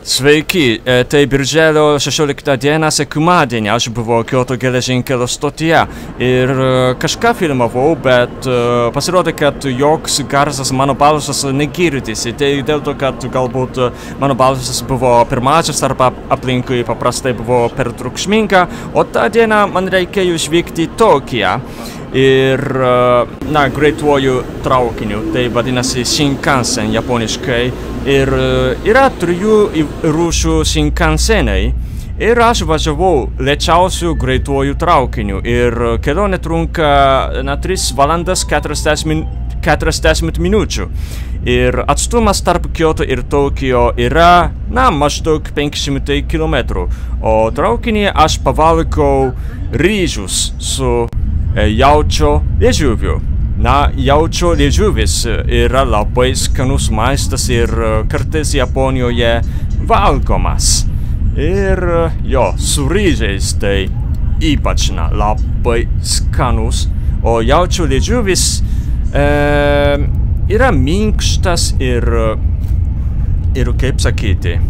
Sveiki, tai birželio 16 dieną sekmadienį aš buvau Kioto geležinkelio stotyje ir kažką filmavau, bet pasirodė, kad joks garsas mano balsas negirdisi. Tai dėl to, kad galbūt mano balsas buvo per mažas arba aplinkui paprastai buvo per triukšminga, o tą dieną man reikėjo išvykti į Tokiją. Ir, greituoju traukiniu, tai vadinasi Shinkansen japoniškai, ir yra 3 rūšių Shinkansenai, ir aš važiavau lėčiausiu greituoju traukiniu, ir kelionė trunka 3 valandas 40 minučių, ir atstumas tarp Kioto ir Tokijo yra, maždaug 500 km, o traukinyje aš pavalgau ryžius su jaučio liežuviu. Jaučio liežuvis yra labai skanus maistas ir kartais Japonijoje valgomas. Ir su ryžiais tai ypač labai skanus, o jaučio liežuvis yra minkštas ir kaip sakyti.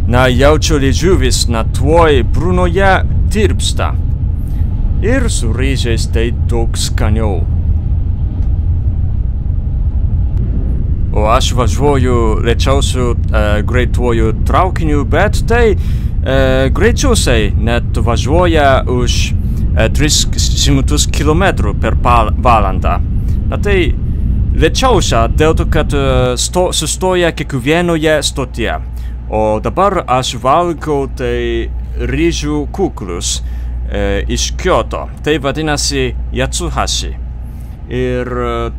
Jaučio liežuvis tuoj burnoje tirpsta. Ir su ryžiais tai daug skaniau. O aš važiuoju lėčiausiu greituoju traukiniu, bet tai greičiausiai net važiuoja už 300 km per valandą. Tai lėčiausia dėl to, kad sustoja kiekvienoje stotyje. O dabar aš valgau tai ryžių kuklus iš Kioto. Tai vadinasi Yatsuhashi. Ir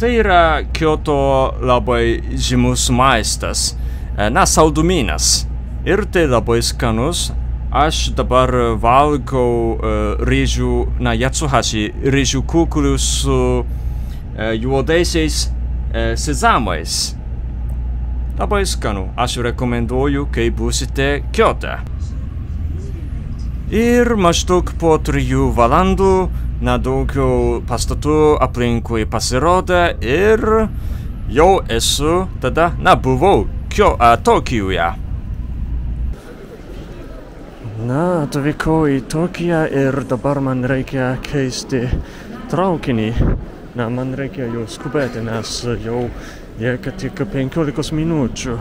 tai yra Kioto labai žymus maistas. Saldumynas. Ir tai labai skanus. Aš dabar valgau Yatsuhashi ryžių kuklų su juodaisiais sezamais. Labai skanu. Aš rekomenduoju, kai būsite Kiote. Ir maždaug po 3 valandų daugiau pastatų aplinkui pasirodė ir jau esu tada, buvau Tokijuje. Atvykau į Tokiją ir dabar man reikia keisti traukinį. Man reikia jau skubėti, nes jau lieka tik 15 minučių.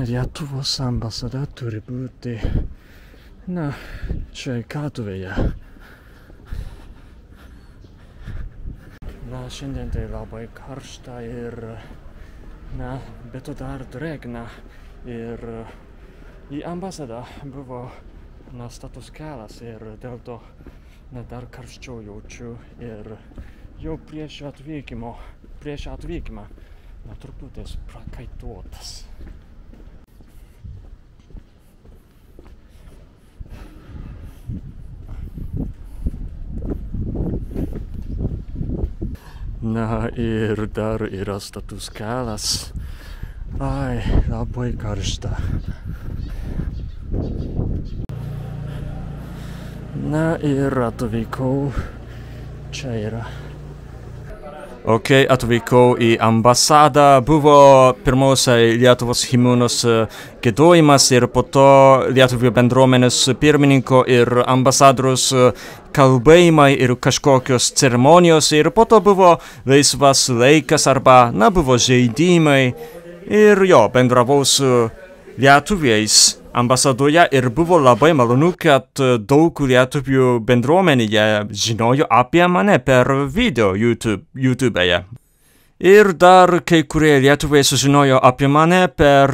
Lietuvos ambasada turi būti, čia Katuvėje. Šiandien tai labai karšta ir, bet to dar drėgna. Ir į ambasadą buvo status kelias ir dėl to dar karščiau jaučiu ir jau prieš atvykimą truputį prakaituotas. Ir dar yra status kelias. Labai karšta. Ir atvykau. Čia yra. Atvykau į ambasadą, buvo pirmiausiai Lietuvos himnos giedojimas ir po to lietuvių bendruomenės pirmininko ir ambasadoriaus kalbėjimai ir kažkokios ceremonijos ir po to buvo laisvas laikas arba buvo žaidimai ir bendravau su lietuviais ambasadoje ir buvo labai malonu, kad daug lietuvių bendruomenėje žinojo apie mane per video YouTube'e. Ir dar kai kurie lietuviai sužinojo apie mane per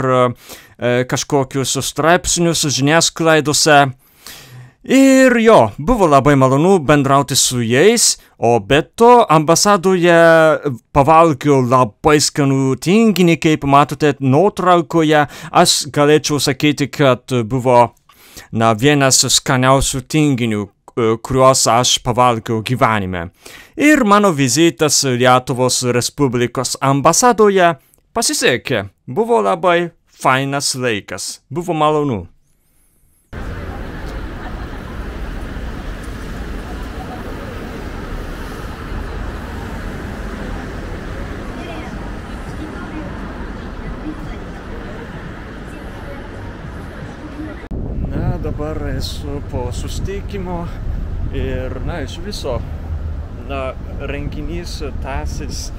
kažkokius straipsnius žiniasklaidose. Ir buvo labai malonu bendrauti su jais, o be to ambasadoje pavalgiau labai skanų tinginį, kaip matote nuotraukoje. Aš galėčiau sakyti, kad buvo vienas skaniausių tinginių, kuriuos aš pavalgiau gyvenime. Ir mano vizitas Lietuvos Respublikos ambasadoje pasisekė. Buvo labai fainas laikas. Buvo malonu. esu po susitikimo ir, na, iš viso, na, renginys tęsis,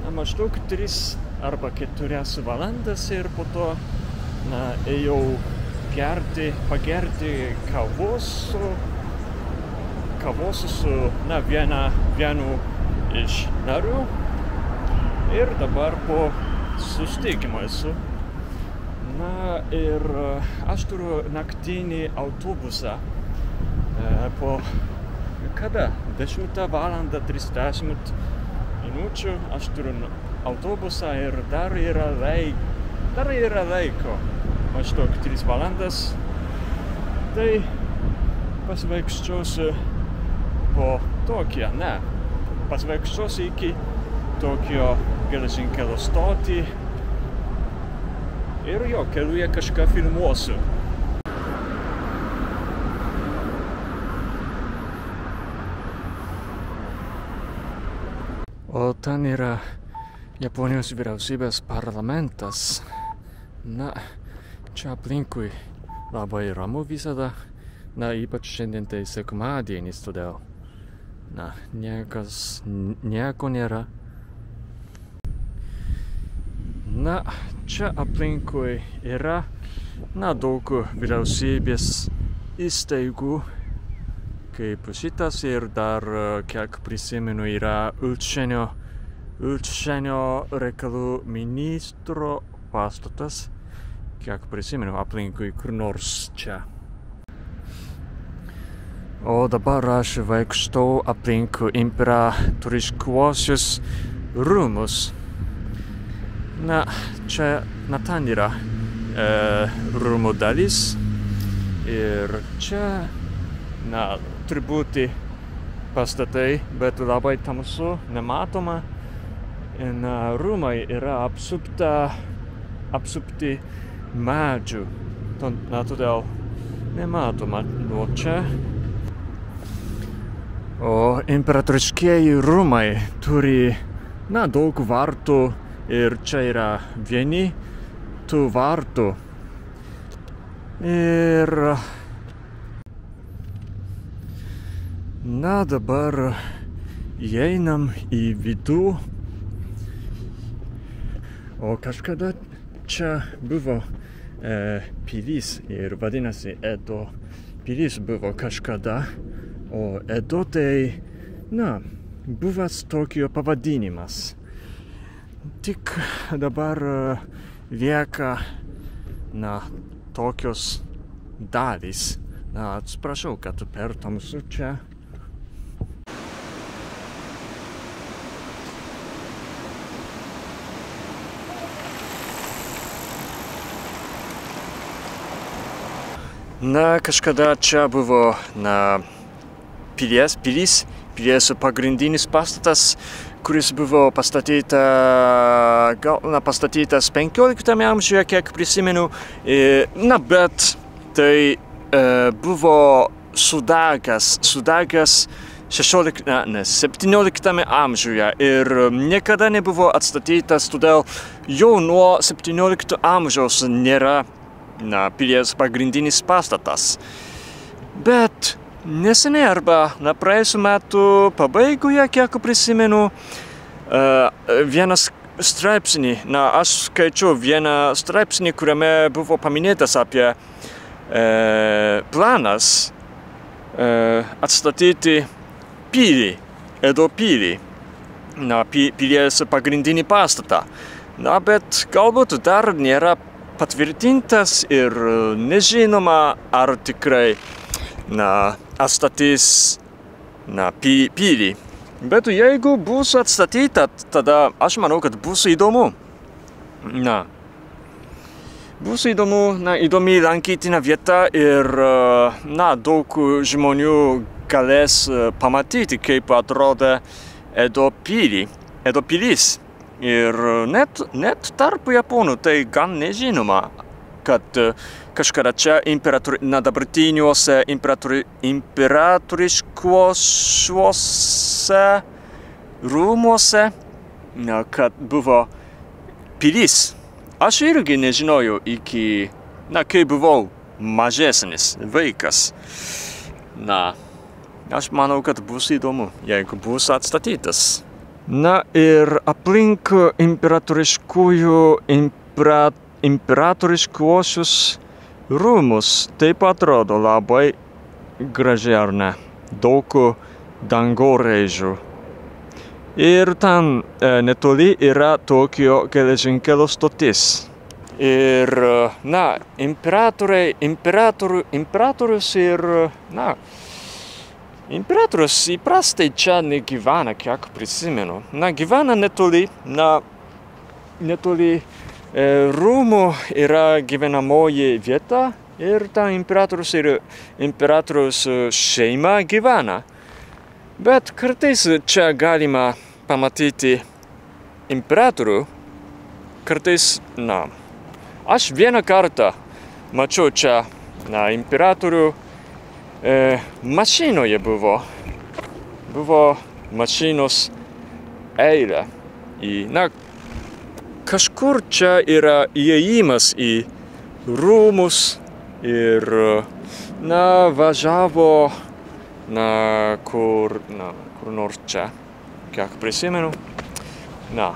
na, maždaug 3 arba 4 valandas ir po to, na, ėjau pagerti kavos su, na, vienu iš narių ir dabar po susitikimo esu. Na ir aš turiu naktinį autobusą po kada? 10:30 aš turiu autobusą ir dar yra laiko, maždaug 3 valandas. Tai pasivaikščiosiu po Tokiją, pasivaikščiosiu iki Tokijo geležinkelio stotį ir jo keliuje kažką filmuosiu. O ten yra Japonijos vyriausybės parlamentas. Na, čia aplinkui labai ramu visada. Na, ypač šiandien tai sekmadienis, todėl, na, nieko nėra. Na, čia aplinkui yra, na, daug vyriausybės įstaigų, kaip šitas ir dar, kiek prisimenu, yra užsienio reikalų ministro pastatas, kiek prisimenu, aplinkui kur nors čia. O dabar aš vaikštau aplink imperatoriškuosius rūmus. Na, čia, na, ten yra rūmų dalis ir čia, na, turi būti pastatai, bet labai tamsu, nematoma. Na, rūmai yra apsupti medžių, na, todėl nematoma nuo čia. O imperatoriškieji rūmai turi, na, daug vartų ir čia yra vieni tų vartų. Ir, na, dabar įeinam į vidų. O kažkada čia buvo pilis ir vadinasi Edo pilis buvo kažkada. O Edo tai, na, buvęs Tokijo pavadinimas. Tik dabar lieka, na, tokios dalys. Na, atsiprašau, kad per tamsu čia. Na, kažkada čia buvo, na, pilies pagrindinis pastatas, kuris buvo pastatytas 15 amžiuje, kiek prisimenu. Na, bet tai buvo sudegęs 17 amžiuje ir niekada nebuvo atstatytas, todėl jau nuo 17 amžiaus nėra, na, pilies pagrindinis pastatas. Bet neseniai arba, na, praėjusių metų pabaigoje, kiek prisimenu, vienas straipsnį, na, aš skaičiau vieną straipsnį, kuriame buvo paminėtas apie planas atstatyti pilį, Edo pilį, na, pilies pagrindinį pastatą. Na, bet galbūt dar nėra patvirtintas ir nežinoma, ar tikrai, na, atstatys, na, pilį. Bet jeigu bus atstatyta, tada aš manau, kad bus įdomu. Na, bus įdomu, na, įdomi lankytina vieta ir, na, daug žmonių galės pamatyti, kaip atrodo Edo pilis. Ir net tarp japonų tai gan nežinoma, kad kažkada čia dabartiniuose imperatoriškuosiuose rūmuose, kad buvo pilis. Aš irgi nežinojau iki, na, kai buvau mažesnis vaikas. Na, aš manau, kad bus įdomu, jeigu bus atstatytas. Na ir aplink imperatoriškuosius rūmus taip atrodo labai gražiai, ar ne? Daug dangoraižių. Ir ten netoli yra Tokijo geležinkelio stotis. Ir, na, imperatorius ir, na, imperatorius įprastai čia negyvena, kiek prisimenu. Na, gyvena netoli rūmų yra gyvenamoji vieta ir ten imperatorius ir imperatoriaus šeima gyvena. Bet kartais čia galima pamatyti imperatorių, kartais, na, aš vieną kartą mačiau čia, na, imperatorių mašinoje buvo mašinos eilė. Na, kažkur čia yra įėjimas į rūmus ir, na, važiavo, na, kur nors čia, kiek prisimenu. Na,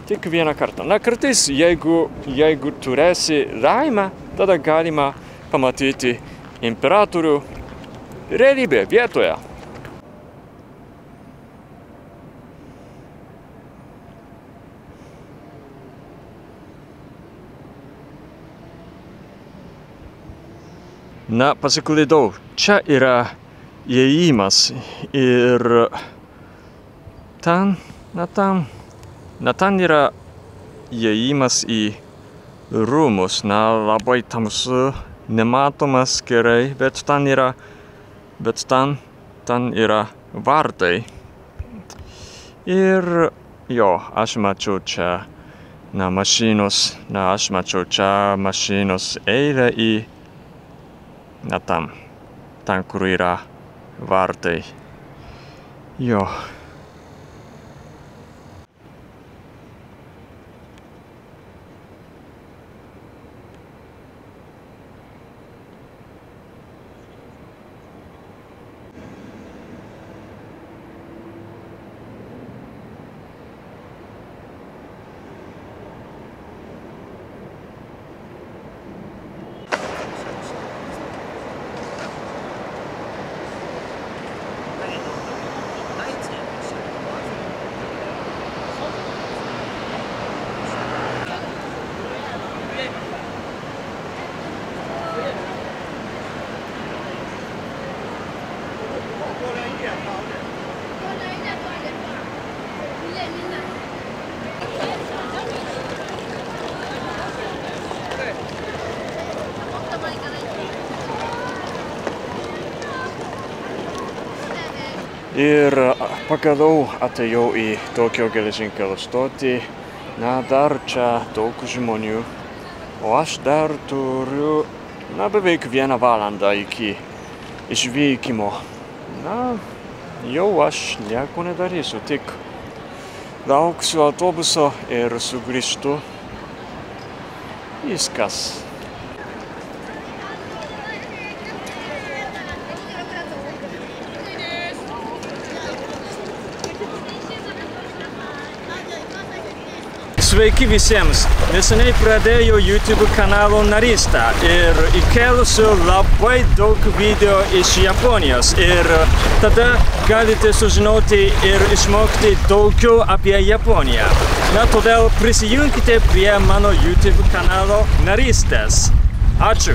tik vieną kartą. Na, kartais, jeigu turėsi laimę, tada galima pamatyti imperatorių realybėje, vietoje. Na, pasiklydau. Čia yra įėjimas ir ten yra įėjimas į rūmus. Na, labai tamsu, nematomas gerai, bet ten yra vartai. Ir jo, aš mačiau čia, mašinos eilę į, ten, kur yra vartai. Jo. Ir pagaliau atėjau į Tokijo geležinkelio stotį. Na, dar čia daug žmonių. O aš dar turiu, beveik 1 valandą iki išvykimo. Na, jau aš nieko nedarysiu, tik lauksiu autobuso ir sugrįžtu. Viskas. Sveiki visiems! Neseniai pradėjau YouTube kanalo narystę ir įkėlusiu labai daug video iš Japonijos ir tada galite sužinoti ir išmokti daugiau apie Japoniją. Na, todėl prisijunkite prie mano YouTube kanalo narystės. Ačiū!